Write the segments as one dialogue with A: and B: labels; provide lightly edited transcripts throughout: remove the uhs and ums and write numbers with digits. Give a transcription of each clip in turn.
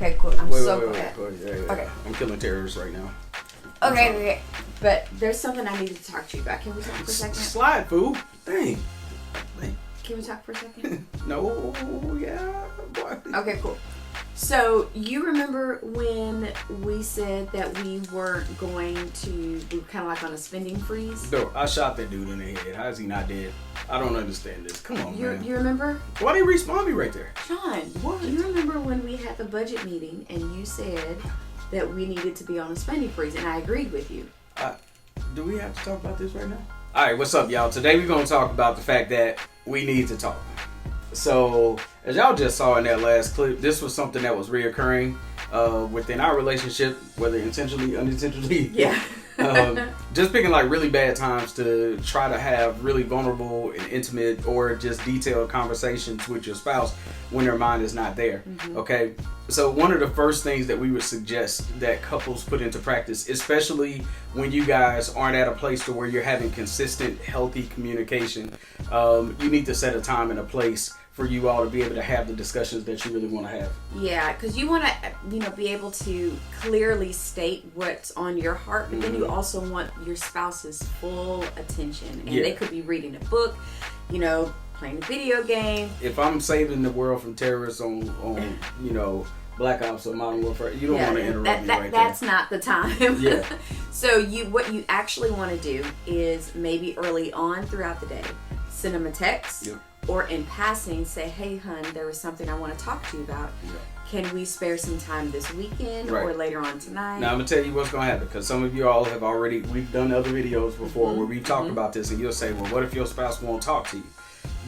A: Okay, cool. I'm
B: wait,
A: so
B: glad. Yeah.
A: Okay.
B: I'm killing terrorists right now.
A: Okay. But there's something I need to talk to you about. Can we talk for a second?
B: Slide, fool. Dang.
A: Can we talk for a second?
B: No, yeah. Boy.
A: Okay, cool. So, you remember when we said that we weren't going to, we were kind of like on a spending freeze?
B: No, I shot that dude in the head. How is he not dead? I don't understand this. Come on, man.
A: You remember?
B: Why did he respawn me right there?
A: John,
B: What?
A: do you remember when we had the budget meeting and you said that we needed to be on a spending freeze, and I agreed with you?
B: Do we have to talk about this right now? All right, what's up, y'all? Today we're going to talk about the fact that we need to talk. So, as y'all just saw in that last clip, this was something that was reoccurring within our relationship, whether intentionally, unintentionally.
A: Yeah.
B: Just picking like really bad times to try to have really vulnerable and intimate or just detailed conversations with your spouse when their mind is not there. Mm-hmm. Okay. So one of the first things that we would suggest that couples put into practice, especially when you guys aren't at a place to where you're having consistent, healthy communication, you need to set a time and a place for you all to be able to have the discussions that you really want to have.
A: Yeah, because you want to, be able to clearly state what's on your heart, but then you also want your spouse's full attention. And they could be reading a book, playing a video game.
B: If I'm saving the world from terrorists on Black Ops or Modern Warfare, you don't want to interrupt me right
A: that's
B: there.
A: not the time.
B: Yeah.
A: So what you actually want to do is maybe early on throughout the day, send them a text.
B: Yep.
A: Or in passing, say, hey, hun, there was something I want to talk to you about. Yeah. Can we spare some time this weekend or later on tonight?
B: Now, I'm going to tell you what's going to happen, because some of you all have already, we've done other videos before where we've talked about this, and you'll say, well, what if your spouse won't talk to you?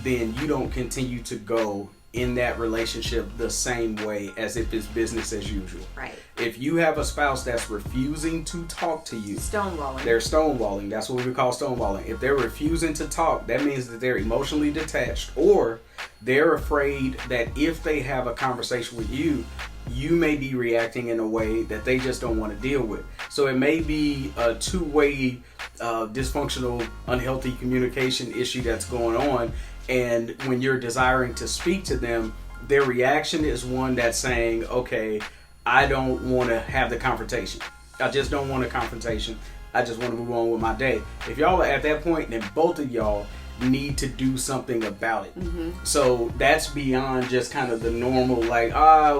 B: Then you don't continue to go in that relationship the same way as if it's business as usual.
A: Right.
B: If you have a spouse that's refusing to talk to you,
A: stonewalling.
B: They're stonewalling. That's what we call stonewalling. If they're refusing to talk, that means that they're emotionally detached, or they're afraid that if they have a conversation with you, you may be reacting in a way that they just don't want to deal with. So it may be a two-way dysfunctional, unhealthy communication issue that's going on. And when you're desiring to speak to them, their reaction is one that's saying, okay, I don't want to have the confrontation. I just don't want a confrontation. I just want to move on with my day. If y'all are at that point, then both of y'all need to do something about it. Mm-hmm. So that's beyond just kind of the normal, like,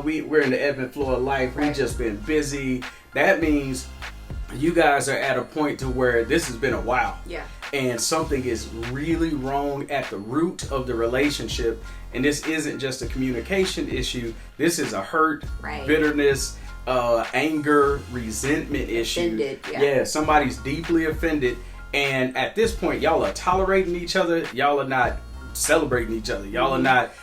B: we're in the ebb and flow of life. We've just been busy. That means you guys are at a point to where this has been a while. Yeah. And something is really wrong at the root of the relationship. And this isn't just a communication issue. This is a hurt, bitterness, anger, resentment issue. Yeah, somebody's deeply offended. And at this point, y'all are tolerating each other. Y'all are not celebrating each other. Y'all are not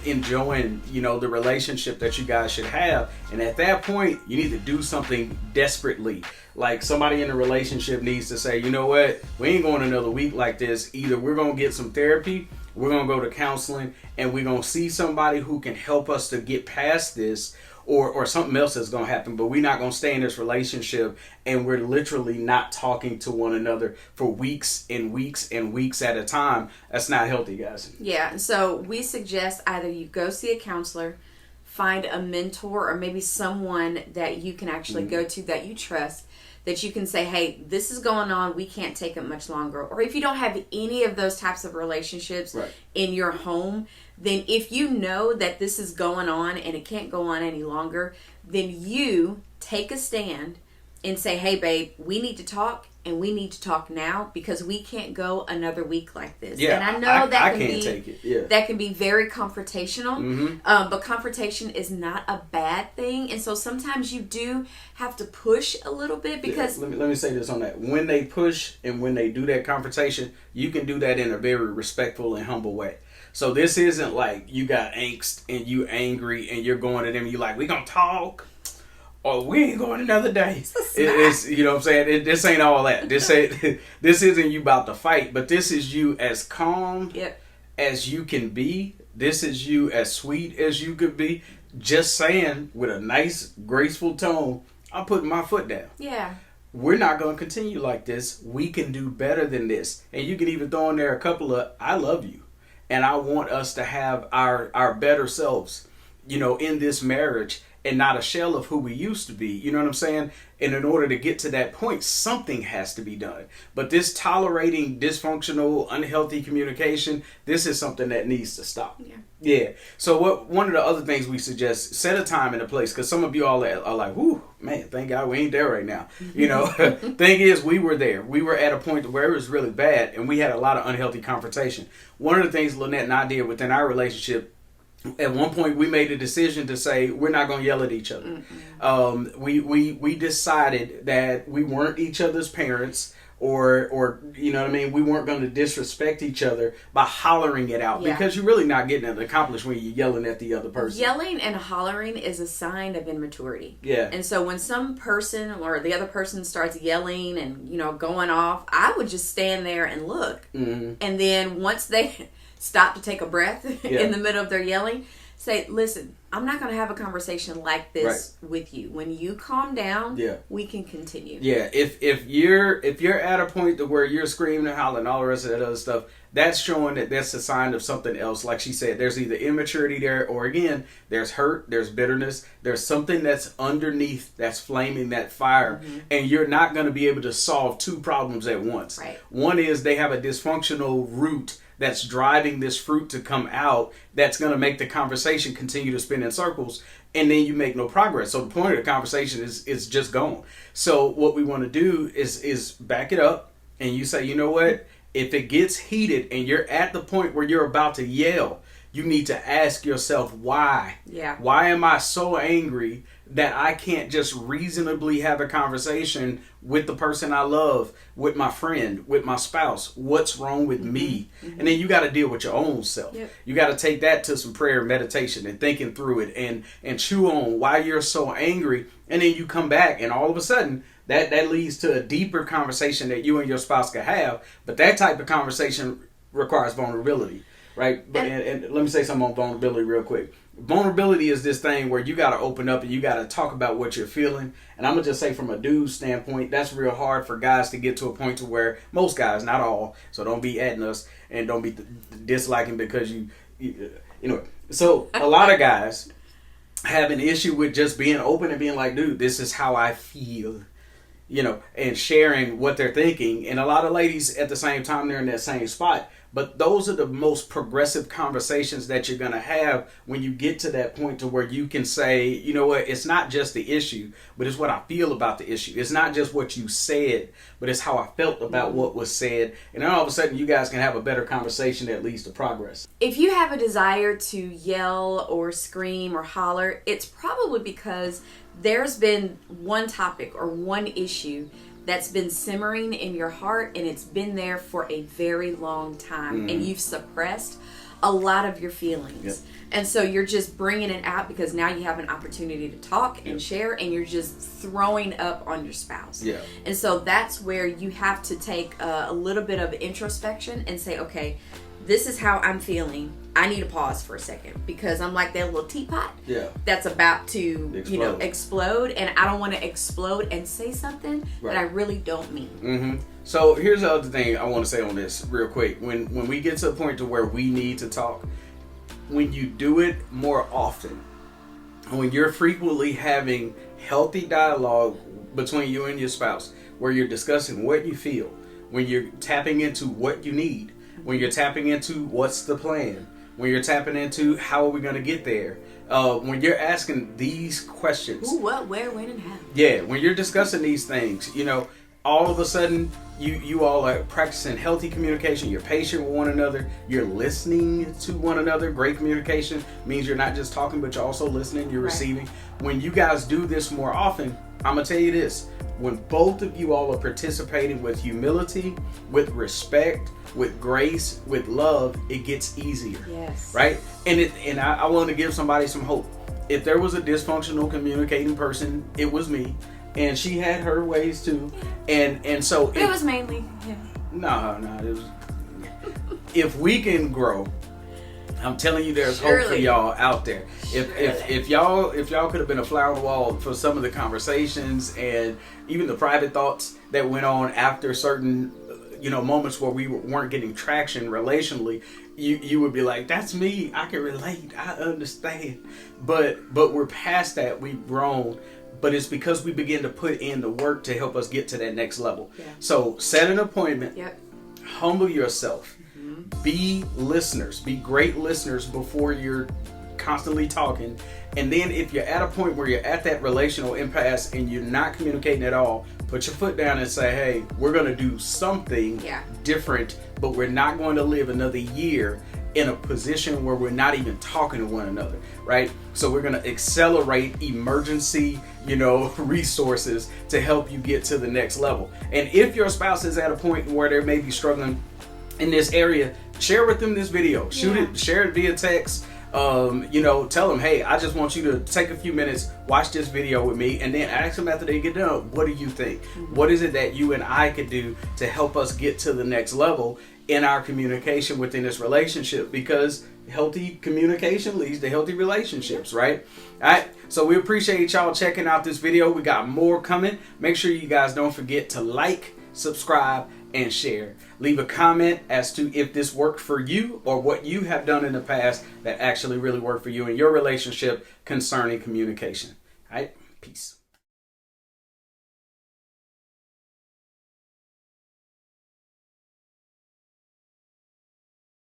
B: enjoying, the relationship that you guys should have. And at that point, you need to do something desperately. Like somebody in a relationship needs to say, you know what, we ain't going another week like this. Either we're going to get some therapy, we're going to go to counseling, and we're going to see somebody who can help us to get past this, or something else is going to happen. But we're not going to stay in this relationship and we're literally not talking to one another for weeks and weeks and weeks at a time. That's not healthy, guys.
A: Yeah, so we suggest either you go see a counselor, find a mentor, or maybe someone that you can actually go to that you trust, that you can say, hey, this is going on, we can't take it much longer. Or if you don't have any of those types of relationships in your home, then if you know that this is going on and it can't go on any longer, then you take a stand and say, hey, babe, we need to talk, and we need to talk now, because we can't go another week like this.
B: Yeah,
A: and I know that
B: can't take it. Yeah.
A: That can be very confrontational, but confrontation is not a bad thing. And so sometimes you do have to push a little bit, because...
B: Let me say this on that. When they push and when they do that confrontation, you can do that in a very respectful and humble way. So this isn't like you got angst and you angry and you're going to them and you're like, we gonna talk, or we ain't going another day. It's you know what I'm saying? This ain't all that. This isn't you about to fight, but this is you as calm as you can be. This is you as sweet as you could be. Just saying with a nice, graceful tone, I'm putting my foot down.
A: Yeah.
B: We're not going to continue like this. We can do better than this. And you can even throw in there a couple of, I love you. And I want us to have our better selves. in this marriage and not a shell of who we used to be. You know what I'm saying? And in order to get to that point, something has to be done. But this tolerating dysfunctional, unhealthy communication, this is something that needs to stop. Yeah. So one of the other things we suggest, set a time and a place, because some of you all are like, whoo, man, thank God we ain't there right now. Thing is, we were there. We were at a point where it was really bad, and we had a lot of unhealthy confrontation. One of the things Lanette and I did within our relationship, at one point we made a decision to say we're not going to yell at each other. We decided that we weren't each other's parents, or you know what I mean, we weren't going to disrespect each other by hollering it out, because you're really not getting it accomplished when you're yelling at the other person.
A: Yelling and hollering is a sign of immaturity. And so when some person or the other person starts yelling and going off, I would just stand there and look. And then once they stop to take a breath in the middle of their yelling, say, listen, I'm not going to have a conversation like this with you. When you calm down, we can continue.
B: If you're at a point to where you're screaming and hollering, all the rest of that other stuff, that's showing that that's a sign of something else. Like she said, there's either immaturity there, or again, there's hurt, there's bitterness, there's something that's underneath that's flaming that fire, and you're not going to be able to solve two problems at once. One is they have a dysfunctional root that's driving this fruit to come out, that's going to make the conversation continue to spin in circles, and then you make no progress. So the point of the conversation is just gone. So what we want to do is back it up, and you say, you know what? If it gets heated and you're at the point where you're about to yell, you need to ask yourself why. Why am I so angry that I can't just reasonably have a conversation with the person I love, with my friend, with my spouse? What's wrong with me? And then you got to deal with your own self. You got to take that to some prayer and meditation and thinking through it and chew on why you're so angry. And then you come back, and all of a sudden that leads to a deeper conversation that you and your spouse can have. But that type of conversation requires vulnerability. Right? And let me say something on vulnerability real quick. Vulnerability is this thing where you got to open up and you got to talk about what you're feeling. And I'm going to just say, from a dude's standpoint, that's real hard for guys to get to a point to where, most guys, not all, so don't be adding us and don't be disliking because you know. So a lot of guys have an issue with just being open and being like, dude, this is how I feel, and sharing what they're thinking. And a lot of ladies at the same time, they're in that same spot. But those are the most progressive conversations that you're going to have when you get to that point to where you can say, you know what, it's not just the issue, but it's what I feel about the issue. It's not just what you said, but it's how I felt about what was said. And then all of a sudden you guys can have a better conversation that leads to progress.
A: If you have a desire to yell or scream or holler, it's probably because there's been one topic or one issue that's been simmering in your heart, and it's been there for a very long time, and you've suppressed a lot of your feelings. And so you're just bringing it out because now you have an opportunity to talk and share, and you're just throwing up on your spouse. And so that's where you have to take a little bit of introspection and say, okay, this is how I'm feeling. I need to pause for a second because I'm like that little teapot that's about to explode, and I don't want to explode and say something that I really don't mean.
B: So here's the other thing I want to say on this real quick. When we get to a point to where we need to talk, when you do it more often, when you're frequently having healthy dialogue between you and your spouse, where you're discussing what you feel, when you're tapping into what you need, when you're tapping into what's the plan, when you're tapping into how are we going to get there, when you're asking these questions.
A: Who, what, where, when, and how.
B: Yeah, when you're discussing these things, all of a sudden you all are practicing healthy communication. You're patient with one another. You're listening to one another. Great communication means you're not just talking, but you're also listening. You're receiving. When you guys do this more often, I'm going to tell you this. When both of you all are participating with humility, with respect, with grace, with love, it gets easier. Right? And I want to give somebody some hope. If there was a dysfunctional communicating person, it was me. And she had her ways too. And so
A: it was mainly
B: No, it was. If we can grow, I'm telling you, there's hope for y'all out there. If y'all could have been a fly on the wall for some of the conversations and even the private thoughts that went on after certain moments where we weren't getting traction relationally, you would be like, that's me, I can relate, I understand. But we're past that, we've grown. But it's because we begin to put in the work to help us get to that next level. Yeah. So set an appointment.
A: Yep.
B: Humble yourself. Be listeners. Be great listeners before you're constantly talking. And then if you're at a point where you're at that relational impasse and you're not communicating at all, put your foot down and say, hey, we're going to do something different, but we're not going to live another year in a position where we're not even talking to one another, right? So we're going to accelerate emergency, resources to help you get to the next level. And if your spouse is at a point where they may be struggling in this area, share with them this video. Share it via text. Tell them, hey, I just want you to take a few minutes, watch this video with me, and then ask them after they get done, what do you think? What is it that you and I could do to help us get to the next level in our communication within this relationship? Because healthy communication leads to healthy relationships, right? All right. So we appreciate y'all checking out this video. We got more coming. Make sure you guys don't forget to like, subscribe, and share. Leave a comment as to if this worked for you or what you have done in the past that actually really worked for you in your relationship concerning communication. All right. Peace.